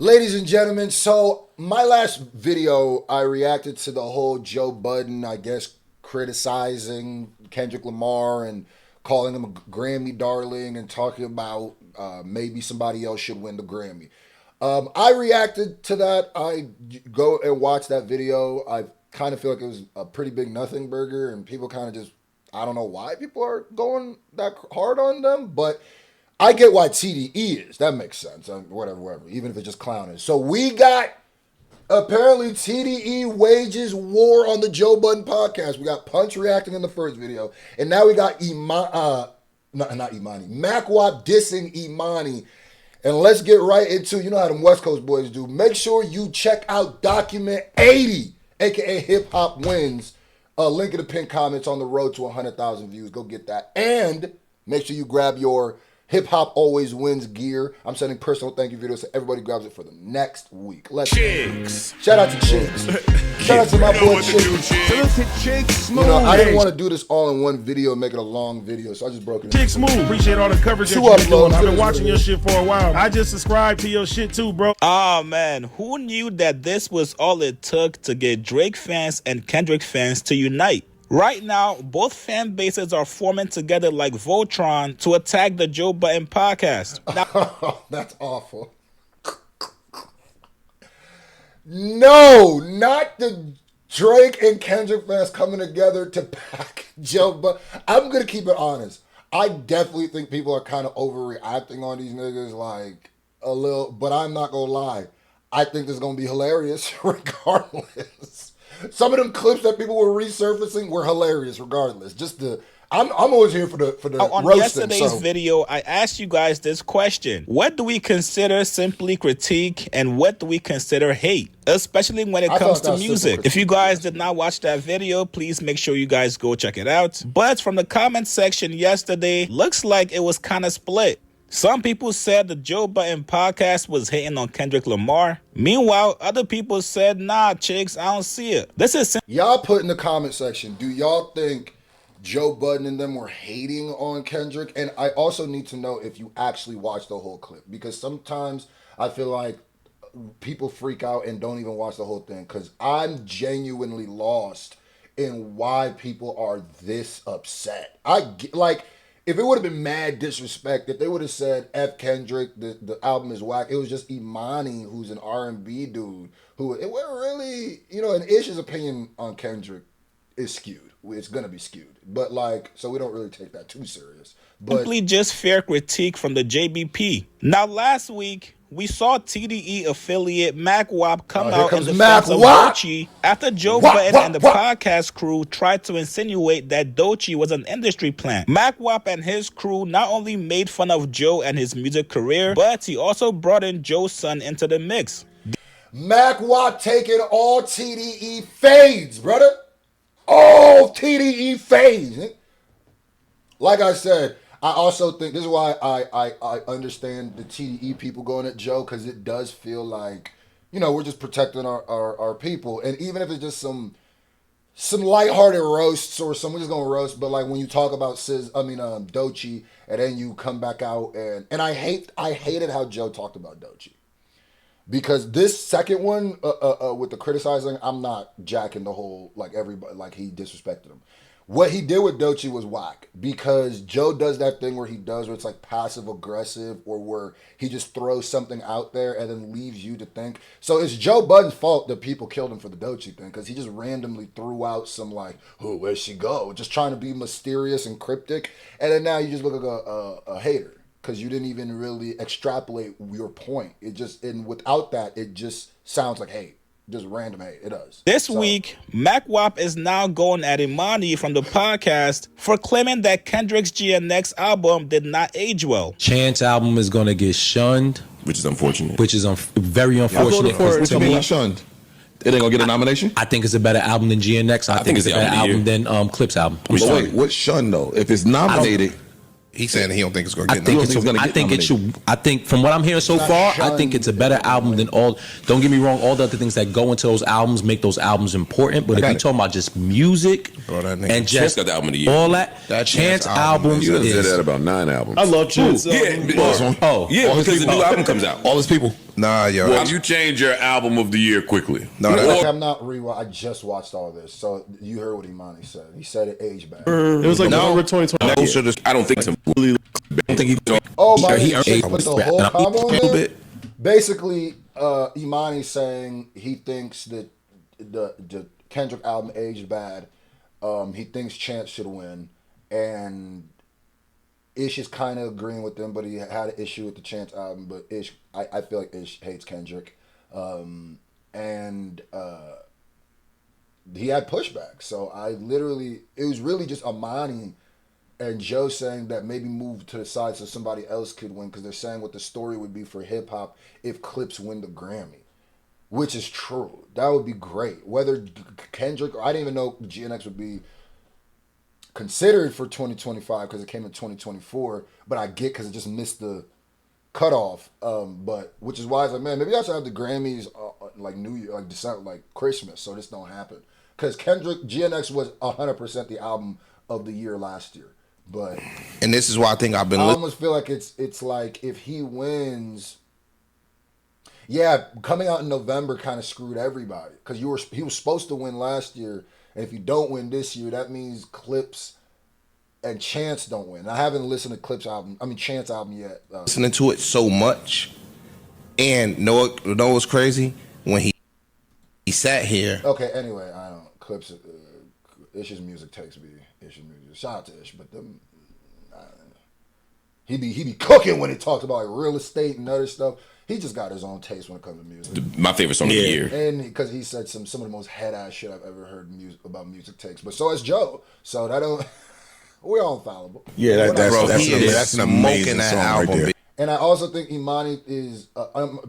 Ladies and gentlemen, so my last video, I reacted to the whole Joe Budden, I guess, criticizing Kendrick Lamar and calling him a Grammy darling and talking about maybe somebody else should win the Grammy. I reacted to that. I go and watch that video. I kind of feel like it was a pretty big nothing burger, and people kind of just, I don't know why people are going that hard on them, but I get why TDE is. That makes sense. Whatever. Even if it's just clowning. So we got, apparently, TDE wages war on the Joe Budden podcast. We got Punch reacting in the first video. And now we got MackWop dissing Emanny. And let's get right into, you know how them West Coast boys do. Make sure you check out Document 80, a.k.a. Hip Hop Wins. Link in the pinned comments on the road to 100,000 views. Go get that. And make sure you grab your Hip Hop Always Wins gear. I'm sending personal thank you videos so everybody grabs it for the next week. Let's Chicks. Shout out to Chicks. Shout out to my boy Chicks. You know, I didn't want to do this all in one video and make it a long video, so I just broke it. Chicks move. Appreciate all the coverage that you've been doing. I've been watching your shit for a while. I just subscribed to your shit too, bro. Oh man, who knew that this was all it took to get Drake fans and Kendrick fans to unite? Right now, both fan bases are forming together like Voltron to attack the Joe Budden podcast. Now, that's awful. No, not the Drake and Kendrick fans coming together to pack Joe Budden. I'm going to keep it honest. I definitely think people are kind of overreacting on these niggas, like a little, but I'm not going to lie. I think this is going to be hilarious regardless. Some of them clips that people were resurfacing were hilarious regardless. I'm always here for the on roasting. Yesterday's video, I asked you guys this question. What do we consider simply critique and what do we consider hate? Especially when it comes to music. If you guys did not watch that video, please make sure you guys go check it out. But from the comment section yesterday, looks like it was kind of split. Some people said the Joe Budden podcast was hating on Kendrick Lamar. Meanwhile, other people said, nah, chicks, I don't see it. This is y'all put in the comment section, do y'all think Joe Budden and them were hating on Kendrick? And I also need to know if you actually watched the whole clip, because sometimes I feel like people freak out and don't even watch the whole thing, because I'm genuinely lost in why people are this upset. If it would have been mad disrespect, if they would have said F Kendrick, the album is whack, it was just Emanny, who's an R&B dude, who it wasn't really, you know, and Ish's opinion on Kendrick is skewed. It's going to be skewed. But so we don't really take that too serious. But simply just fair critique from the JBP. Now, last week, we saw TDE affiliate MackWop come out in defense of Doechii after Joe Budden and the podcast crew tried to insinuate that Doechii was an industry plant. MackWop and his crew not only made fun of Joe and his music career, but he also brought in Joe's son into the mix. MackWop taking all TDE fades, brother. All TDE fades. Like I said, I also think this is why I understand the TDE people going at Joe, because it does feel like, you know, we're just protecting our people. And even if it's just some lighthearted roasts or we're just gonna roast, but like when you talk about Doechii, and then you come back out and I hated how Joe talked about Doechii. Because this second one with the criticizing, I'm not jacking the whole everybody he disrespected him. What he did with Doechii was whack, because Joe does that thing where it's like passive aggressive, or where he just throws something out there and then leaves you to think. So it's Joe Budden's fault that people killed him for the Doechii thing, because he just randomly threw out some where'd she go? Just trying to be mysterious and cryptic. And then now you just look like a hater, because you didn't even really extrapolate your point. And without that, it just sounds like hate. Just random hate. It does. This week, MackWop is now going at Emanny from the podcast for claiming that Kendrick's GNX album did not age well. Chance album is going to get shunned. Which is unfortunate. Which is very unfortunate. What you mean shunned? It ain't going to get a nomination? I think it's a better album than GNX. I think it's a better album than Clip's album. But wait, what's shunned though? If it's nominated... He's saying he don't think it's going to get nominated. I think from what I'm hearing so far, I think it's a better album than all. Don't get me wrong, all the other things that go into those albums make those albums important. But if you're talking about just music and just got the album of the year. All that Chance album, you did that about 9 albums. I love Chance. Yeah, because the new album comes out. All his people. Nah, yo. Well, you change your album of the year quickly. No, I'm not rewatching. I just watched all this, so you heard what Emanny said. He said it aged bad. It was like November 2020. I don't think I don't think he. Oh my! He He put the whole combo in there. bit. Basically, Emanny saying he thinks that the Kendrick album aged bad. He thinks Chance should win, and Ish is kind of agreeing with them, but he had an issue with the Chance album. But Ish, I feel like Ish hates Kendrick, and he had pushback. So it was really just Emanny and Joe saying that maybe move to the side so somebody else could win, because they're saying what the story would be for hip hop if Clips win the Grammy, which is true. That would be great. Whether Kendrick, I didn't even know GNX would be considered for 2025 because it came in 2024, but I get because it just missed the cutoff. But which is why I was like, man, maybe I should have the Grammys like New Year, like December, like Christmas, so this don't happen. Because Kendrick, GNX was 100% the album of the year last year. But and this is why I think I've been. I almost feel like it's like if he wins, yeah, coming out in November kind of screwed everybody because he was supposed to win last year, and if you don't win this year, that means Clips and Chance don't win. I haven't listened to Chance album yet. Listening to it so much, and know what's crazy when he sat here. Okay, anyway, I don't Clips. Ish's music takes me. Ish's music. Shout out to Ish, but them. He be cooking when he talks about like real estate and other stuff. He just got his own taste when it comes to music. My favorite song of the year. And because he said some of the most head ass shit I've ever heard about music takes. But so has Joe. So that don't. We're all infallible. Yeah, that's an amazing that song album. right there. And I also think Emanny is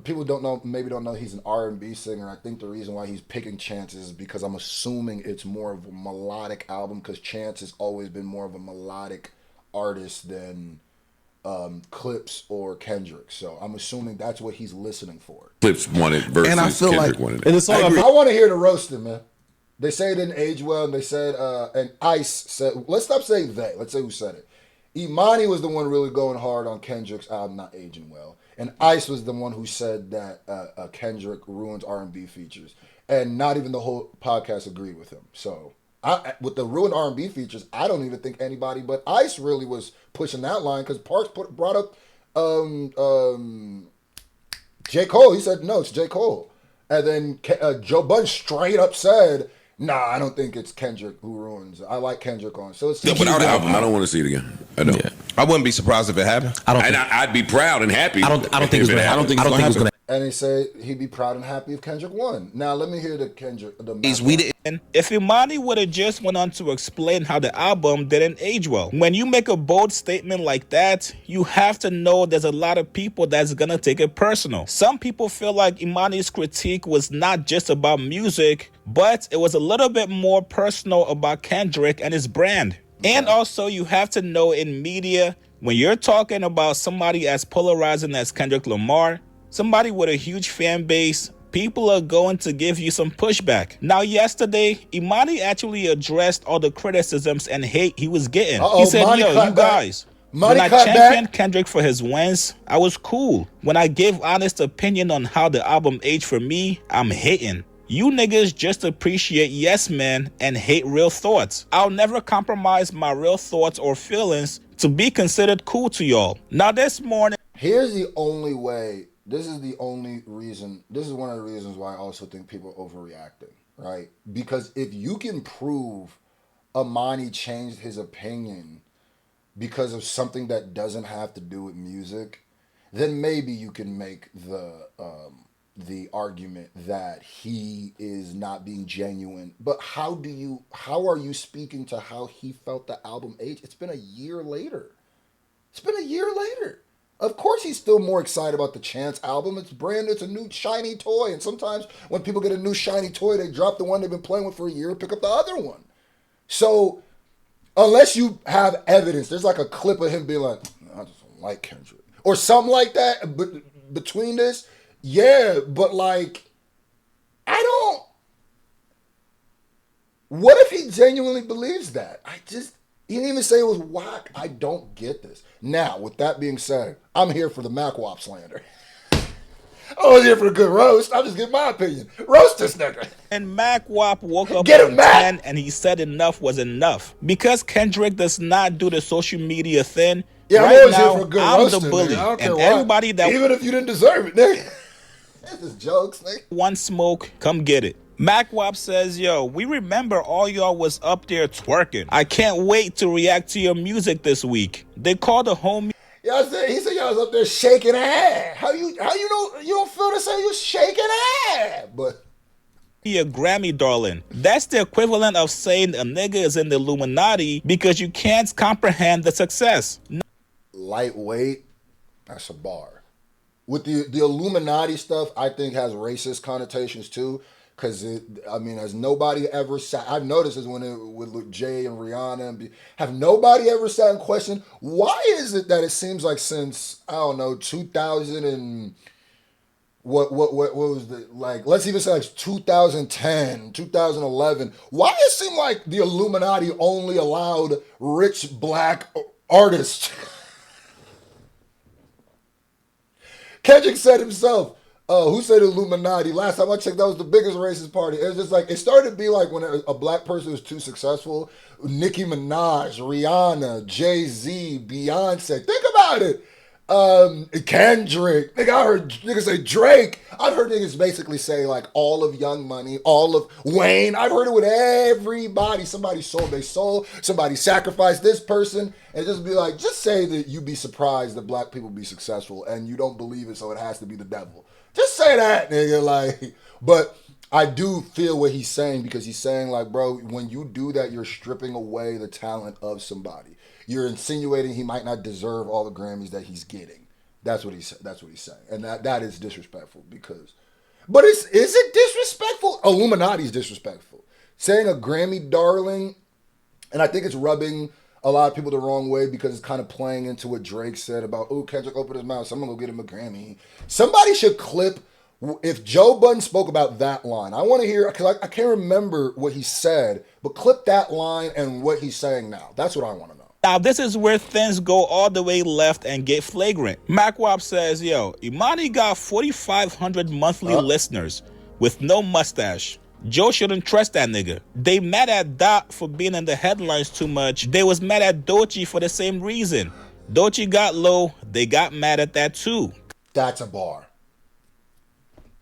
people don't know he's an R&B singer. I think the reason why he's picking Chance is because I'm assuming it's more of a melodic album, because Chance has always been more of a melodic artist than Clips or Kendrick. So I'm assuming that's what he's listening for. Clips won it versus And I feel Kendrick like- won it. And the song I want to hear the roasting, man. They say it didn't age well, and they said, and Ice said, let's stop saying they. Let's say who said it. Emanny was the one really going hard on Kendrick's album not aging well, and Ice was the one who said that Kendrick ruins R&B features, and not even the whole podcast agreed with him. So with the ruined R&B features, I don't even think anybody but Ice really was pushing that line, because Parks brought up J. Cole. He said, no, it's J. Cole. And then Joe Budden straight up said, nah, I don't think it's Kendrick who ruins it. I like Kendrick on. So it's Without the album, I don't want to see it again. I know. Yeah. I wouldn't be surprised if it happened. I'd be proud and happy. I don't think it's gonna happen. I don't think it's gonna. And they say he'd be proud and happy if Kendrick won. Now let me hear the Kendrick. And if Emanny would have just went on to explain how the album didn't age well. When you make a bold statement like that, you have to know there's a lot of people that's gonna take it personal. Some people feel like Emanny's critique was not just about music, but it was a little bit more personal about Kendrick and his brand. And also, you have to know in media, when you're talking about somebody as polarizing as Kendrick Lamar, somebody with a huge fan base, people are going to give you some pushback. Now, yesterday, Emanny actually addressed all the criticisms and hate he was getting. He said, yo, you guys, when I championed Kendrick for his wins, I was cool. When I gave honest opinion on how the album aged for me, I'm hating. You niggas just appreciate yes men and hate real thoughts. I'll never compromise my real thoughts or feelings to be considered cool to y'all. Now this morning... Here's the only way... This is the only reason, this is one of the reasons why I also think people are overreacting, right? Because if you can prove Emanny changed his opinion because of something that doesn't have to do with music, then maybe you can make the argument that he is not being genuine. But how are you speaking to how he felt the album aged? It's been a year later. Of course he's still more excited about the Chance album. It's a new shiny toy. And sometimes when people get a new shiny toy, they drop the one they've been playing with for a year and pick up the other one. So unless you have evidence, there's like a clip of him being like, I just don't like Kendrick. Or something like that. But between this, yeah, but like, what if he genuinely believes that? He didn't even say it was whack. I don't get this. Now, with that being said, I'm here for the MackWop slander. I was here for a good roast. I'm just giving my opinion. Roast this nigga. And MackWop woke up Get him, on Mac. 10 and he said enough was enough. Because Kendrick does not do the social media thing, Yeah, right I'm always now, here for a good I'm roasting, the bully. nigga. I don't care And why. everybody that Even if you didn't deserve it, nigga. It's just jokes, nigga. wants smoke, come get it. MackWop says, yo, we remember all y'all was up there twerking. I can't wait to react to your music this week. They called a homie. Y'all said he said y'all was up there shaking ass. How you don't feel the same? You shaking ass, but A Grammy darling. That's the equivalent of saying a nigga is in the Illuminati because you can't comprehend the success. lightweight. That's a bar. With the Illuminati stuff, I think has racist connotations too. Because, has nobody ever sat... I've noticed this with Jay and Rihanna. Have nobody ever sat and questioned, why is it that it seems like since, 2000 and... What was the... Like, let's even say like 2010, 2011. Why it seemed like the Illuminati only allowed rich black artists? Kendrick said himself... who said Illuminati? Last time I checked, that was the biggest racist party. It was just like, it started to be like when a black person was too successful. Nicki Minaj, Rihanna, Jay-Z, Beyonce. Think about it. Kendrick. Nigga, I heard niggas say Drake. I've heard niggas basically say like all of Young Money, all of Wayne. I've heard it with everybody. Somebody sold their soul. Somebody sacrificed this person. And just be like, just say that you'd be surprised that black people be successful and you don't believe it, so it has to be the devil. Just say that, nigga. Like, but I do feel what he's saying because he's saying like, bro, when you do that, you're stripping away the talent of somebody. You're insinuating he might not deserve all the Grammys that he's getting. That's what he's saying, and that is disrespectful because. But is it disrespectful? Illuminati's disrespectful. Saying a Grammy darling, and I think it's rubbing a lot of people the wrong way because it's kind of playing into what Drake said about, oh, Kendrick opened his mouth, so I'm going to go get him a Grammy. Somebody should clip, if Joe Budden spoke about that line, I want to hear, because I can't remember what he said, but clip that line and what he's saying now. That's what I want to know. Now, this is where things go all the way left and get flagrant. MackWop says, yo, Emanny got 4,500 monthly listeners with no mustache. Joe shouldn't trust that nigga. They mad at Dot for being in the headlines too much. They was mad at Doechii for the same reason. Doechii got low. They got mad at that too. That's a bar.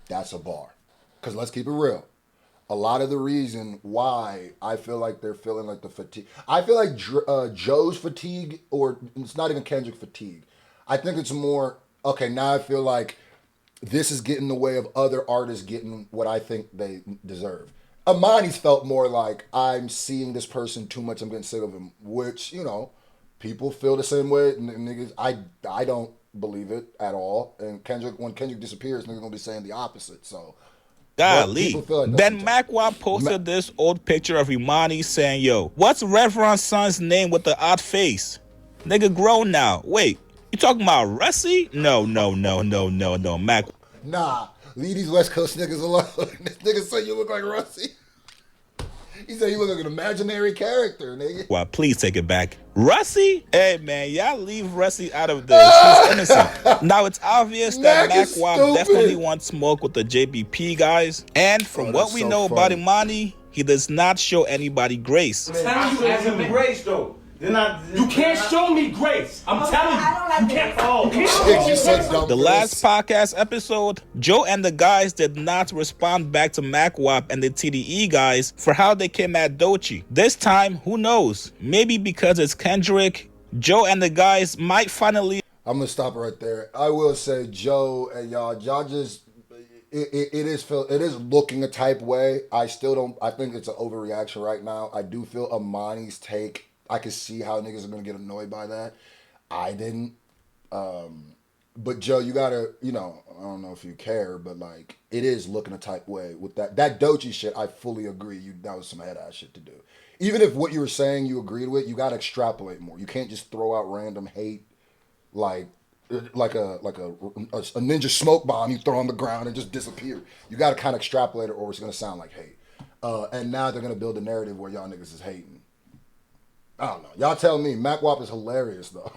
That's a bar. Because let's keep it real. A lot of the reason why I feel like they're feeling like the fatigue. I feel like Joe's fatigue, or it's not even Kendrick fatigue. I think it's more, okay, now I feel like this is getting in the way of other artists getting what I think they deserve. Emanny's felt more like, I'm seeing this person too much, I'm getting sick of him, which, people feel the same way. Niggas, I don't believe it at all. And when Kendrick disappears, niggas gonna be saying the opposite, so. Golly. Like then MackWop posted this old picture of Emanny saying, yo, what's Reverend's son's name with the odd face? Nigga grown now. Wait, you talking about Russie? No, Mac. Nah, leave these West Coast niggas alone. This nigga say you look like Russie. He said you look like an imaginary character, nigga. Well, please take it back. Russie? Hey, man, y'all leave Russie out of this. She's innocent. Now, it's obvious that MackWop definitely wants smoke with the JBP guys. And from what we know about Emanny, he does not show anybody grace. Tell you as a grace, though. You can't show me grace. I'm telling you. You can't. The last podcast episode, Joe and the guys did not respond back to MackWop and the TDE guys for how they came at Doechii. This time, who knows? Maybe because it's Kendrick, Joe and the guys might finally... I'm going to stop right there. I will say, Joe and y'all just... It is looking a type way. I think it's an overreaction right now. I do feel Emanny's take... I could see how niggas are going to get annoyed by that. I didn't. But Joe, you got to, I don't know if you care, but like, it is looking a type way with that. That Doechii shit, I fully agree. That was some head-ass shit to do. Even if what you were saying you agreed with, you got to extrapolate more. You can't just throw out random hate like a ninja smoke bomb you throw on the ground and just disappear. You got to kind of extrapolate it or it's going to sound like hate. And now they're going to build a narrative where y'all niggas is hating. I don't know. Y'all tell me. MackWop is hilarious, though.